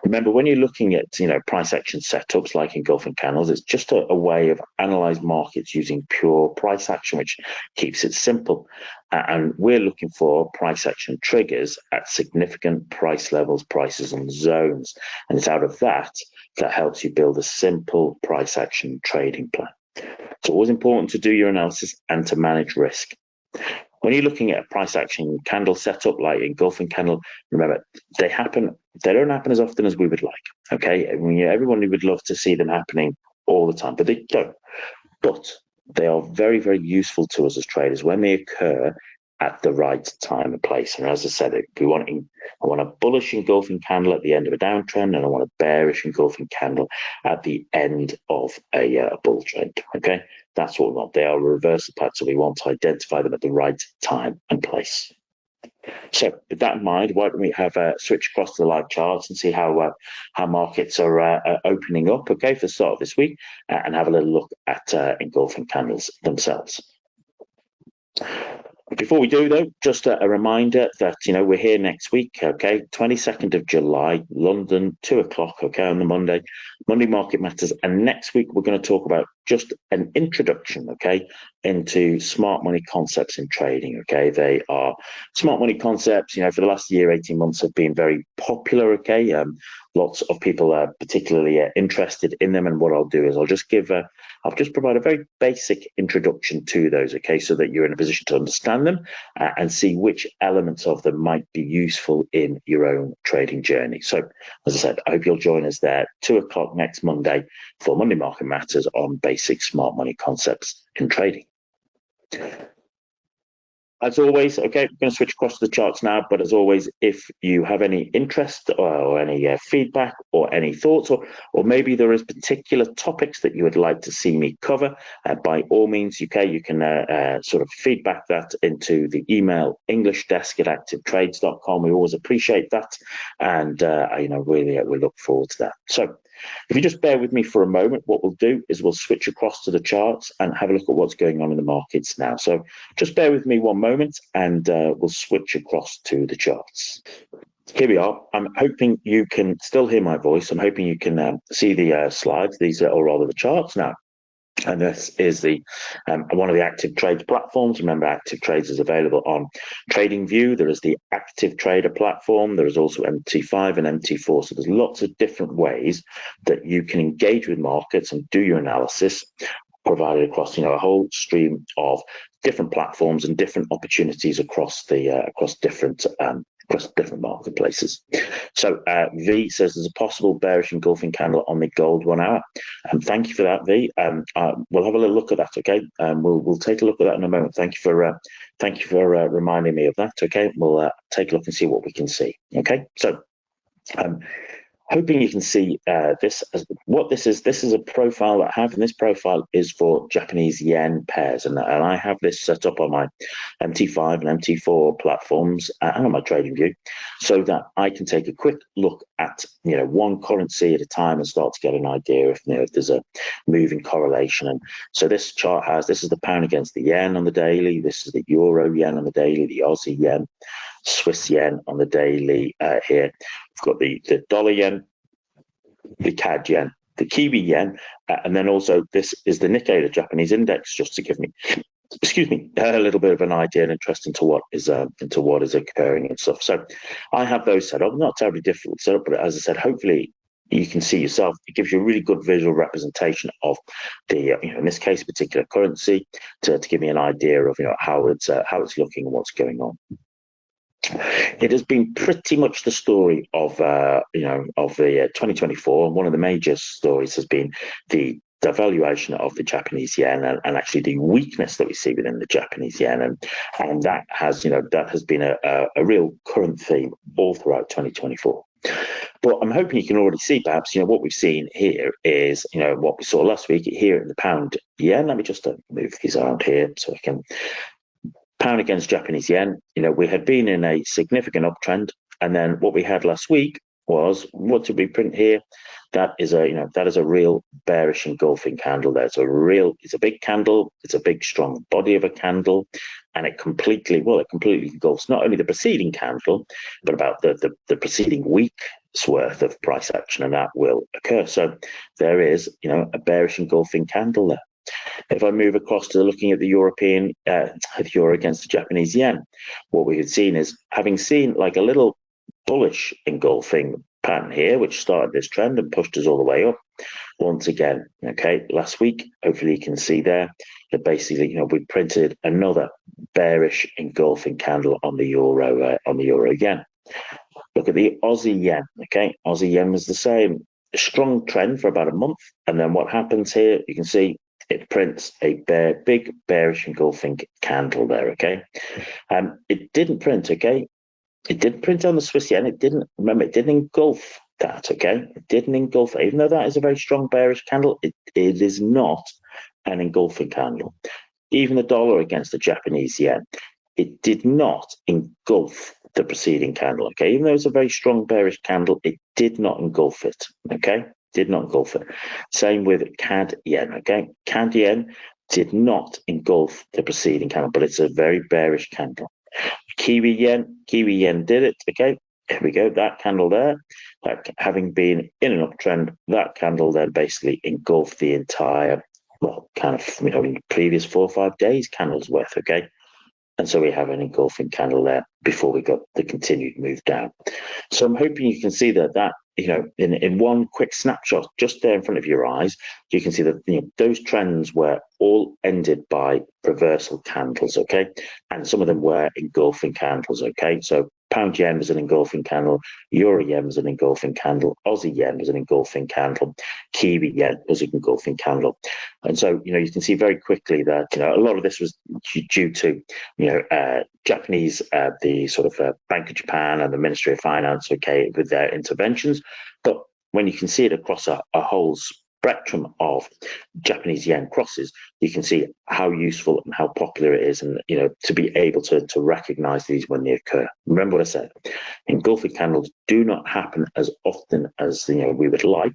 Remember, when you're looking at price action setups like engulfing candles, it's just a way of analyze markets using pure price action, which keeps it simple. And we're looking for price action triggers at significant price levels, prices, and zones. And it's out of that helps you build a simple price action trading plan. It's always important to do your analysis and to manage risk. When you're looking at a price action candle setup like engulfing candle, remember they don't happen as often as we would like. Okay, everyone would love to see them happening all the time, but they don't. But they are very, very useful to us as traders when they occur at the right time and place. And as I said, I want a bullish engulfing candle at the end of a downtrend, and I want a bearish engulfing candle at the end of a bull trend. Okay, that's what we want. They are reversal patterns, so we want to identify them at the right time and place. So with that in mind, why don't we have a switch across to the live charts and see how markets are opening up, okay, for the start of this week, and have a little look at engulfing candles themselves. Before we do, though, just a reminder that, we're here next week, okay, 22nd of July, London, 2 o'clock, okay, on the Monday Market Matters. And next week, we're going to talk about just an introduction, okay, into smart money concepts in trading, okay. They are smart money concepts, for the last year, 18 months have been very popular, okay. Lots of people are particularly interested in them. And what I'll do is I'll just provide a very basic introduction to those, okay, so that you're in a position to understand them and see which elements of them might be useful in your own trading journey. So, as I said, I hope you'll join us there 2 o'clock next Monday for Monday Market Matters on basic smart money concepts in trading. As always, okay, we're going to switch across to the charts now, but as always, if you have any interest or any feedback or any thoughts, or maybe there is particular topics that you would like to see me cover, by all means, okay, you can sort of feedback that into the email englishdesk@activetrades.com. We always appreciate that, and really we look forward to that. So if you just bear with me for a moment, what we'll do is we'll switch across to the charts and have a look at what's going on in the markets now. So just bear with me one moment and we'll switch across to the charts. Here we are. I'm hoping you can still hear my voice. I'm hoping you can see the slides. These are, or rather the charts now. And this is the one of the ActivTrades platforms. Remember, ActivTrades is available on TradingView. There is the ActivTrader platform. There is also MT5 and MT4. So there's lots of different ways that you can engage with markets and do your analysis, provided across a whole stream of different platforms and different opportunities across different marketplaces. So V says there's a possible bearish engulfing candle on the gold 1 hour. Thank you for that, V. We'll have a little look at that, okay? We'll take a look at that in a moment. Thank you for reminding me of that, okay? We'll take a look and see what we can see, okay? So hoping you can see this. What this is a profile that I have, and this profile is for Japanese yen pairs, and I have this set up on my MT5 and MT4 platforms and on my TradingView, so that I can take a quick look at one currency at a time and start to get an idea if there's a moving correlation. And so this chart this is the pound against the yen on the daily. This is the euro yen on the daily, the Aussie yen, Swiss yen on the daily here. We've got the dollar yen, the CAD yen, the Kiwi yen, and then also this is the Nikkei, the Japanese index, just to give me, a little bit of an idea and interest into what is occurring and stuff. So I have those set up. Not terribly difficult to set up, but as I said, hopefully you can see yourself. It gives you a really good visual representation of the, in this case, particular currency, to give me an idea of how it's looking and what's going on. It has been pretty much the story of the 2024, and one of the major stories has been the devaluation of the Japanese yen and actually the weakness that we see within the Japanese yen, and that has been a real current theme all throughout 2024. But I'm hoping you can already see, perhaps, what we've seen here is, what we saw last week here in the pound yen. Let me just move these around here so I can. Pound against Japanese yen, we had been in a significant uptrend, and then what we had last week was, what did we print here? That is a real bearish engulfing candle there. It's a big candle, it's a big strong body of a candle, and it completely engulfs not only the preceding candle, but about the preceding week's worth of price action, and that will occur. So there is, a bearish engulfing candle there. If I move across to looking at the European euro against the Japanese yen, what we had seen is, having seen like a little bullish engulfing pattern here, which started this trend and pushed us all the way up. Once again, last week, hopefully you can see there that basically, we printed another bearish engulfing candle on the euro yen. Look at the Aussie yen. Aussie yen was the same, a strong trend for about a month, and then what happens here? You can see it prints a big bearish engulfing candle there. It didn't print. It didn't print on the Swiss yen. It didn't engulf that. It didn't engulf it. Even though that is a very strong bearish candle, it is not an engulfing candle. Even the dollar against the Japanese yen, it did not engulf the preceding candle. Even though it's a very strong bearish candle, it did not engulf it. Did not engulf it. Same with CAD yen. CAD yen did not engulf the preceding candle, but it's a very bearish candle. Kiwi yen did it. Here we go. That candle there, having been in an uptrend, that candle then basically engulfed the entire, in previous 4 or 5 days candles worth. And so we have an engulfing candle there before we got the continued move down. So I'm hoping you can see that in one quick snapshot just there in front of your eyes, you can see that those trends were all ended by reversal candles, and some of them were engulfing candles. So pound yen was an engulfing candle, euro yen was an engulfing candle, Aussie yen was an engulfing candle, Kiwi yen was an engulfing candle. And so you can see very quickly that a lot of this was due to Japanese, the sort of Bank of Japan and the Ministry of Finance, with their interventions. But when you can see it across a whole spectrum of Japanese yen crosses, you can see how useful and how popular it is, and to be able to recognize these when they occur. Remember what I said: engulfing candles do not happen as often as we would like,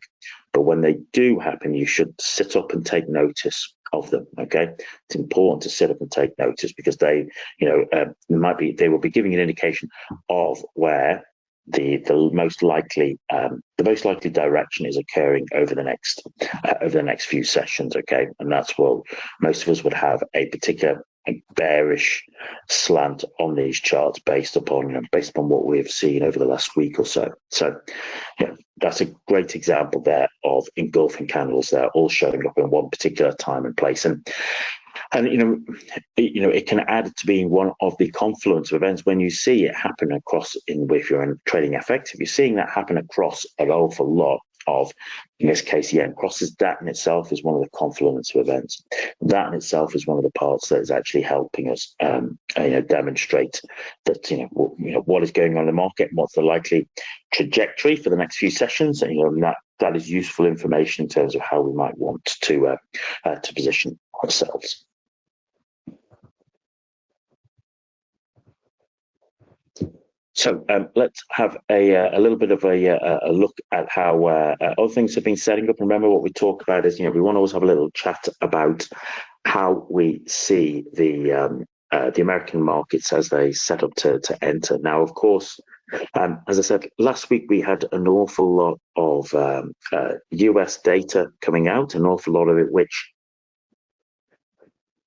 but when they do happen, you should sit up and take notice of them. It's important to sit up and take notice, because they will be giving an indication of where the most likely direction is occurring over the next few sessions. And that's what most of us would have a particular bearish slant on these charts based upon what we've seen over the last week or so. So that's a great example there of engulfing candles there, all showing up in one particular time and place. And it can add to being one of the confluence of events when you see it happen across if you're in trading FX, if you're seeing that happen across an awful lot of, in this case, yen crosses, that in itself is one of the confluence of events. That in itself is one of the parts that is actually helping us demonstrate that what is going on in the market and what's the likely trajectory for the next few sessions. And that is useful information in terms of how we might want to position ourselves. So let's have a little bit of a look at how other things have been setting up. Remember, what we talk about is, we want to always have a little chat about how we see the American markets as they set up to enter. Now, of course, as I said, last week we had an awful lot of US data coming out, an awful lot of it which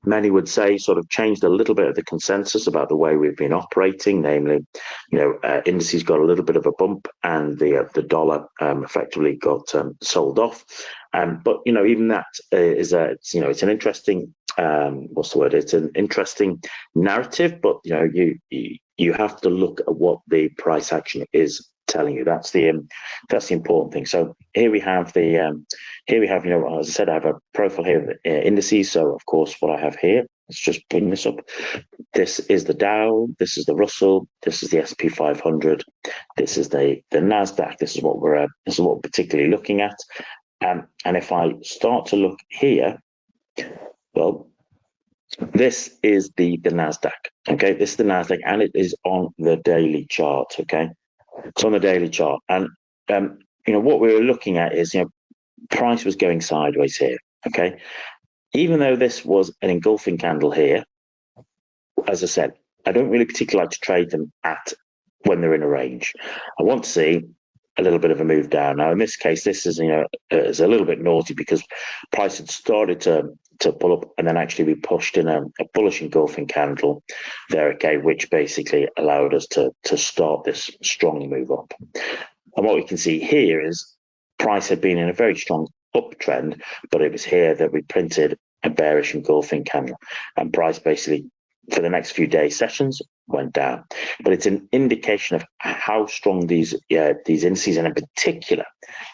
many would say sort of changed a little bit of the consensus about the way we've been operating. Namely, indices got a little bit of a bump, and the dollar effectively got sold off. But even that is it's an interesting It's an interesting narrative. But you have to look at what the price action is telling you. That's the important thing. So here we have as I said, I have a profile here of the indices. So of course, what I have here, let's just bring this up. This is the Dow, this is the Russell, this is the SP 500, this is the Nasdaq. This is what we're particularly looking at. And if I start to look here, well, this is the Nasdaq. Okay, this is the Nasdaq, and it is on the daily chart. Okay, it's on the daily chart, and what we were looking at is price was going sideways here. Okay, even though this was an engulfing candle here, as I said, I don't really particularly like to trade them when they're in a range. I want to see a little bit of a move down. Now, in this case, this is is a little bit naughty because price had started to pull up, and then actually we pushed in a bullish engulfing candle there, okay, which basically allowed us to start this strong move up. And what we can see here is price had been in a very strong uptrend, but it was here that we printed a bearish engulfing candle, and price basically for the next few days sessions went down. But it's an indication of how strong these indices, and in particular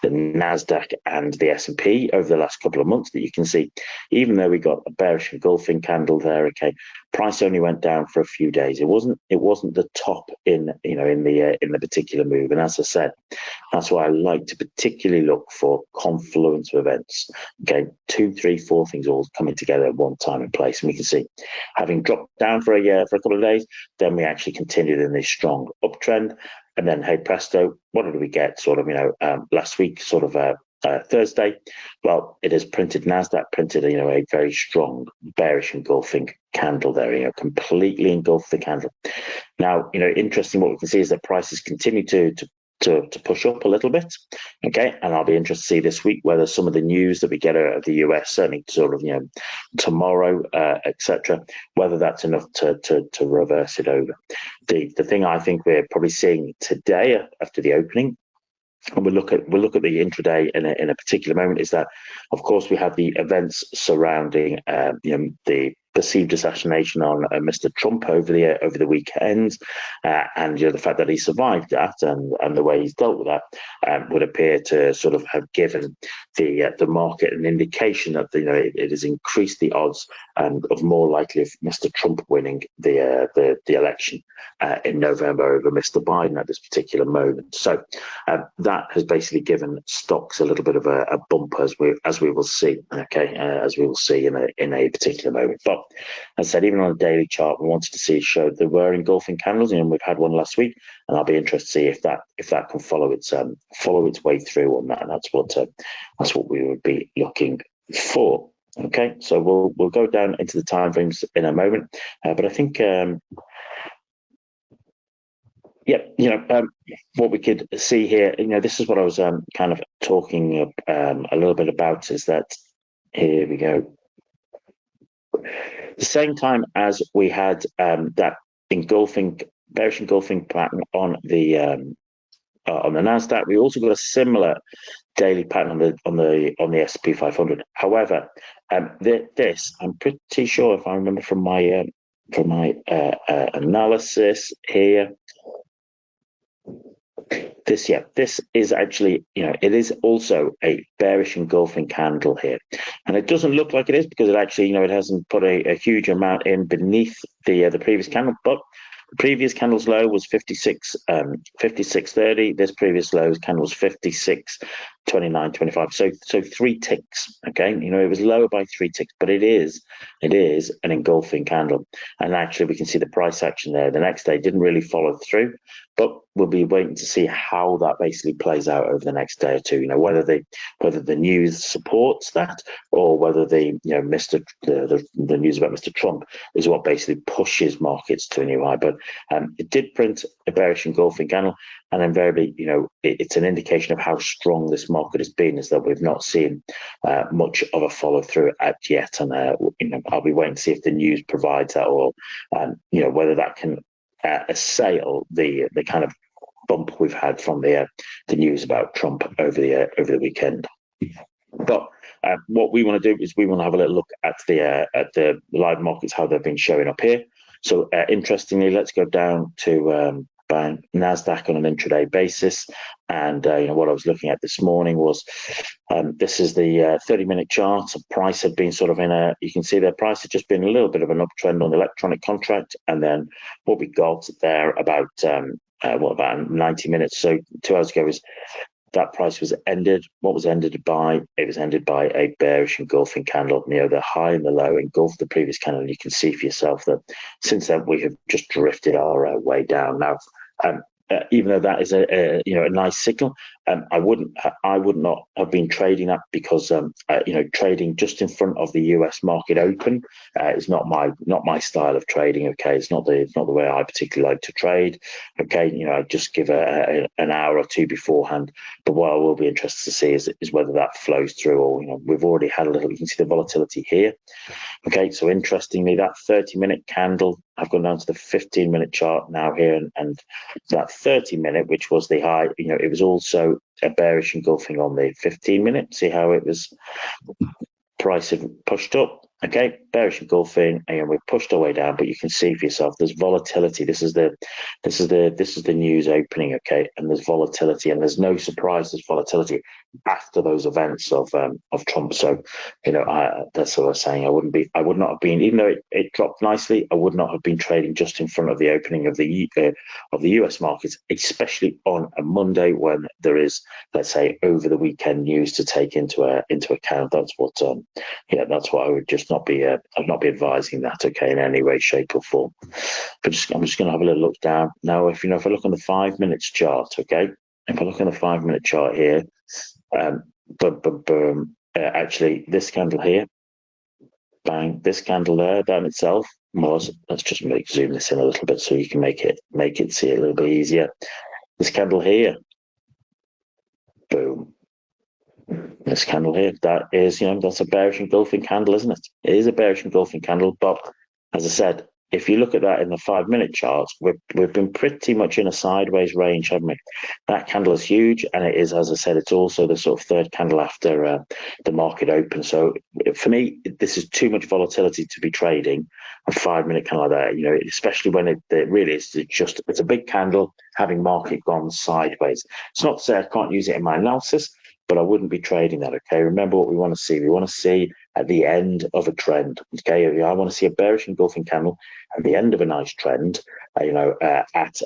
the Nasdaq and the S&P over the last couple of months, that you can see, even though we got a bearish engulfing candle there, okay, price only went down for a few days. It wasn't the top in the particular move. And as I said, that's why I like to particularly look for confluence of events. Okay, 2, 3, 4 things all coming together at one time and place. And we can see, having dropped down for a couple of days, then we actually continued in this strong uptrend. And then, hey presto, what did we get? Last week, Thursday. Well, it has Nasdaq printed a very strong bearish engulfing candle there. Completely engulfed the candle. Now, interesting. What we can see is that prices continue to push up a little bit, okay, and I'll be interested to see this week whether some of the news that we get out of the US, certainly tomorrow, etc., whether that's enough to reverse it over. The thing I think we're probably seeing today after the opening, and we'll look at the intraday in a particular moment, is that of course we have the events surrounding the perceived assassination on Mr. Trump over the weekend, and the fact that he survived that and the way he's dealt with that would appear to sort of have given the market an indication that it has increased the odds of more likely of Mr. Trump winning the election in November over Mr. Biden at this particular moment. So that has basically given stocks a little bit of a bump, as we will see. Okay, as we will see in a particular moment. But as I said, even on a daily chart, we wanted to see showed there were engulfing candles, and we've had one last week, and I'll be interested to see if that can follow its way through on that. And that's what we would be looking for. Okay, so we'll go down into the time frames in a moment, but I think. What we could see here, this is what I was kind of talking a little bit about, is that here we go. The same time as we had that bearish engulfing pattern on the Nasdaq, we also got a similar daily pattern on the S&P 500. However, this, I'm pretty sure, if I remember from my analysis here, this is actually, it is also a bearish engulfing candle here, and it doesn't look like it is because it actually, it hasn't put a huge amount in beneath the previous candle, but the previous candle's low was 56.30. This previous low's candle was 56.29.25. So 3 ticks. Okay, it was lower by 3 ticks, but it is an engulfing candle, and actually we can see the price action there. The next day didn't really follow through, but we'll be waiting to see how that basically plays out over the next day or two. Whether the news supports that, or whether the news about Mr. Trump is what basically pushes markets to a new high. But it did print a bearish engulfing candle, and invariably, it's an indication of how strong this market has been, is that we've not seen much of a follow through yet. And I'll be waiting to see if the news provides that, or whether that can assail the kind of bump we've had from the news about Trump over the weekend. But what we want to do is we want to have a little look at the live markets, how they've been showing up here. So interestingly, let's go down to bang, NASDAQ on an intraday basis. And what I was looking at this morning was this is the 30-minute chart. The price had been sort of you can see their price had just been a little bit of an uptrend on the electronic contract. And then what we got there about, about 90 minutes, so 2 hours ago, was that price was ended. What was ended by? It was ended by a bearish engulfing candle. The high and the low engulfed the previous candle, and you can see for yourself that since then we have just drifted our way down. Now, even though that is a nice signal, I would not have been trading that because trading just in front of the US market open is not my style of trading. Okay, it's not the way I particularly like to trade. Okay, I just give an hour or two beforehand. But what I will be interested to see is whether that flows through, or we've already had a little. You can see the volatility here. Okay, so interestingly, that 30-minute candle, I've gone down to the 15-minute chart now here, and that 30-minute, which was the high, it was also a bearish engulfing on the 15-minute. See how it was price had pushed up. Okay, bearish engulfing, and we've pushed our way down, but you can see for yourself there's volatility. This is the news opening, okay, and there's volatility, and there's no surprise there's volatility after those events of Trump. So that's what I was saying. I would not have been, even though it dropped nicely, I would not have been trading just in front of the opening of the US markets, especially on a Monday when there is, let's say, over the weekend news to take into account. That's what I would just not be advising that, okay, in any way, shape, or form. But I'm just going to have a little look down now. If I look on the 5 minutes chart, okay, if I look on the 5 minute chart here, actually this candle here, bang, this candle there, that in itself was. Let's just zoom this in a little bit so you can make it see it a little bit easier. This candle here, boom. This candle here, that is, that's a bearish engulfing candle, isn't it? It is a bearish engulfing candle, but as I said, if you look at that in the 5 minute charts, we've been pretty much in a sideways range, haven't we? That candle is huge, and it is, as I said, it's also the sort of third candle after the market open. So for me, this is too much volatility to be trading a 5 minute candle like that. Especially when it really is it's a big candle having market gone sideways. It's not to say I can't use it in my analysis, but I wouldn't be trading that, okay? Remember what we want to see. We want to see at the end of a trend, okay? I want to see a bearish engulfing candle at the end of a nice trend, at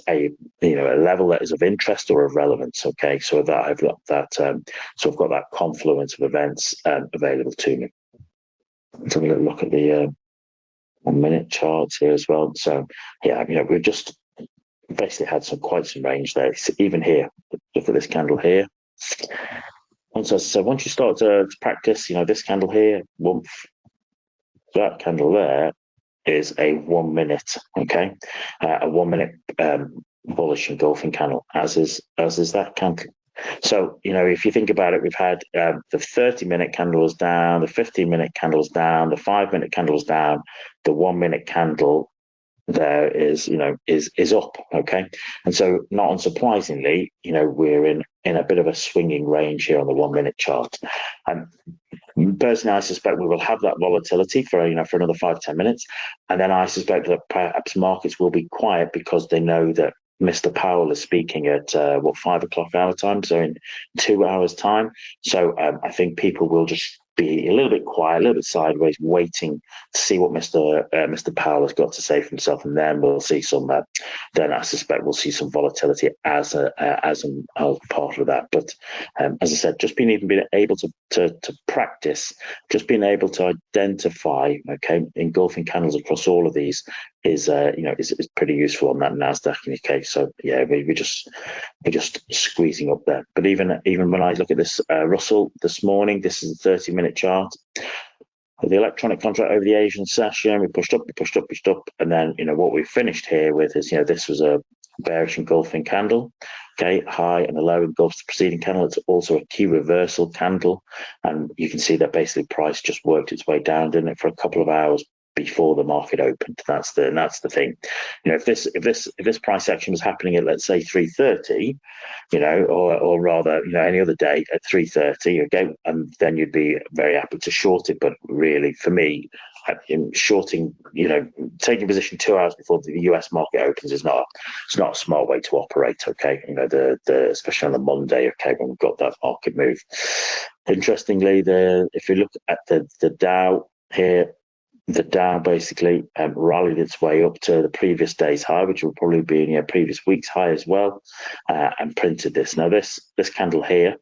a level that is of interest or of relevance, okay? So that I've got that, so I've got that confluence of events available to me. Let's have a little look at the 1 minute charts here as well. So yeah, we've just basically had quite some range there. So even here, look at this candle here. So once you start to practice, this candle here, that candle there is a 1 minute, okay, a 1 minute bullish engulfing candle, as is that candle. So if you think about it, we've had the 30-minute candle is down, the 15-minute candle is down, the 5 minute candle is down, the 1 minute candle there is up, okay. And so not unsurprisingly, we're in a bit of a swinging range here on the 1 minute chart. And personally, I suspect we will have that volatility for another 5-10 minutes, and then I suspect that perhaps markets will be quiet because they know that Mr. Powell is speaking at 5 o'clock our time, so in 2 hours time. So I think people will just be a little bit quiet, a little bit sideways, waiting to see what Mr. Powell has got to say for himself, and then we'll see some. Then I suspect we'll see some volatility as a part of that. But as I said, just being able to practice, just being able to identify, okay, engulfing candles across all of these is pretty useful on that NASDAQ in your case. So yeah, we're just squeezing up there. But even when I look at this Russell this morning, this is a 30-minute chart. The electronic contract over the Asian session, we pushed up, and then what we finished here with is this was a bearish engulfing candle. Okay, high and the low engulfs the preceding candle. It's also a key reversal candle, and you can see that basically price just worked its way down, didn't it, for a couple of hours before the market opened. That's the thing. If this price action was happening at, let's say, 3:30, or rather, any other day at 3:30, okay, and then you'd be very happy to short it. But really, for me, in shorting, taking a position 2 hours before the US market opens it's not a smart way to operate. Okay, especially on a Monday, okay, when we've got that market move. Interestingly, if you look at the Dow here, the Dow basically rallied its way up to the previous day's high, which will probably be in previous week's high as well, and printed this. Now this candle here.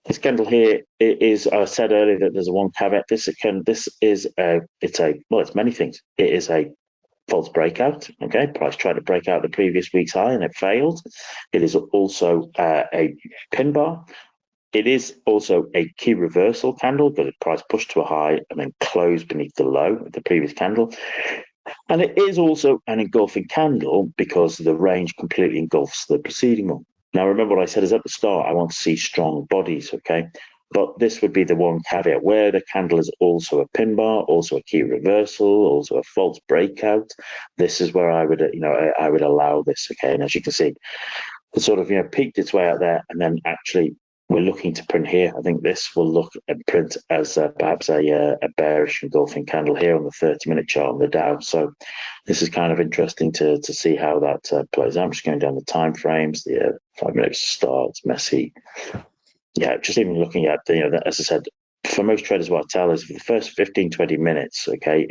This candle here is, I said earlier that there's a one caveat. It's many things. It is a false breakout. Okay, price tried to break out the previous week's high and it failed. It is also a pin bar. It is also a key reversal candle because the price pushed to a high and then closed beneath the low of the previous candle. And it is also an engulfing candle because the range completely engulfs the preceding one. Now, remember what I said is at the start, I want to see strong bodies, okay? But this would be the one caveat where the candle is also a pin bar, also a key reversal, also a false breakout. This is where I would, I would allow this, okay? And as you can see, it sort of, peaked its way out there and then actually we're looking to print here. I think this will look and print as perhaps a bearish engulfing candle here on the 30-minute chart on the Dow. So this is kind of interesting to see how that plays out. I'm just going down the time frames. The 5 minutes starts messy. Yeah, just even looking at as I said, for most traders, what I tell is for the first 15-20 minutes, okay,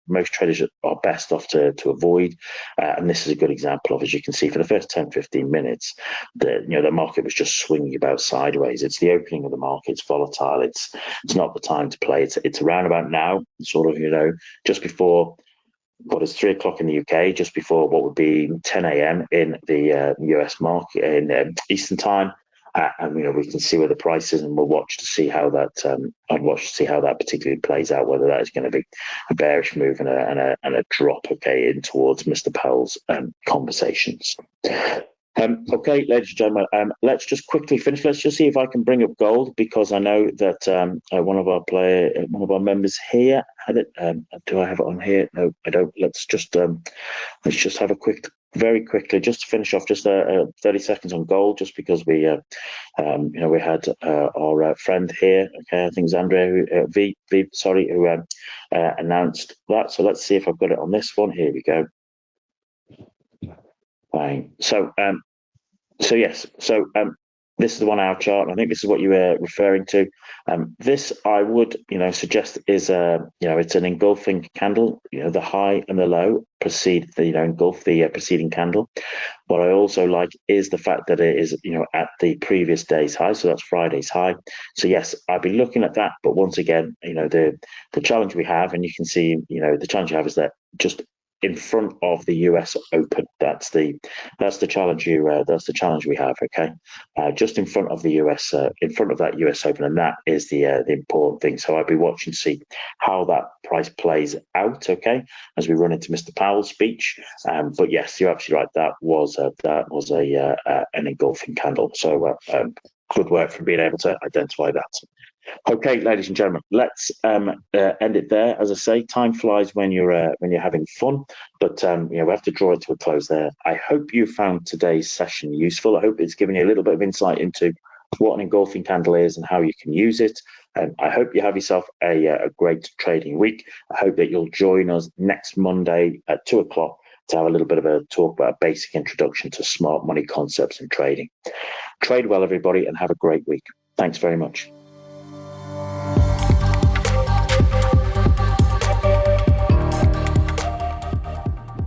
most traders are best off to avoid, and this is a good example of, as you can see, for the first 10-15 minutes, the market was just swinging about sideways. It's the opening of the market, it's volatile, it's not the time to play. It's around about now, sort of, just before what is 3 o'clock in the UK, just before what would be 10 a.m. in the US market in Eastern time. And we can see where the price is, and we'll watch to see how that. I'd watch to see how that particularly plays out. Whether that is going to be a bearish move and a drop, okay, in towards Mr. Powell's conversations. Okay, ladies and gentlemen, let's just quickly finish. Let's just see if I can bring up gold, because I know that one of our members here had it. Do I have it on here? No, I don't. Let's just have a very quickly, just to finish off, just 30 seconds on gold, just because we had our friend here, okay, I think it's Andrea, who announced that. So let's see if I've got it on this one. Here we go. Fine. So yes. This is the 1 hour chart. I think this is what you were referring to. This I would, suggest is it's an engulfing candle. The high and the low precede engulf the preceding candle. What I also like is the fact that it is, at the previous day's high. So that's Friday's high. So yes, I'd be looking at that. But once again, the challenge we have, and you can see, the challenge you have is that just in front of the US Open. That's the challenge we have. Okay, just in front of the US, in front of that US Open, and that is the important thing. So I'd be watching to see how that price plays out. Okay, as we run into Mr. Powell's speech. But yes, you're absolutely right. That was an engulfing candle. So good work for being able to identify that. Okay, ladies and gentlemen, let's end it there. As I say, time flies when you're having fun, but we have to draw it to a close there. I hope you found today's session useful. I hope it's given you a little bit of insight into what an engulfing candle is and how you can use it. I hope you have yourself a great trading week. I hope that you'll join us next Monday at 2 o'clock to have a little bit of a talk about a basic introduction to smart money concepts and trading. Trade well, everybody, and have a great week. Thanks very much.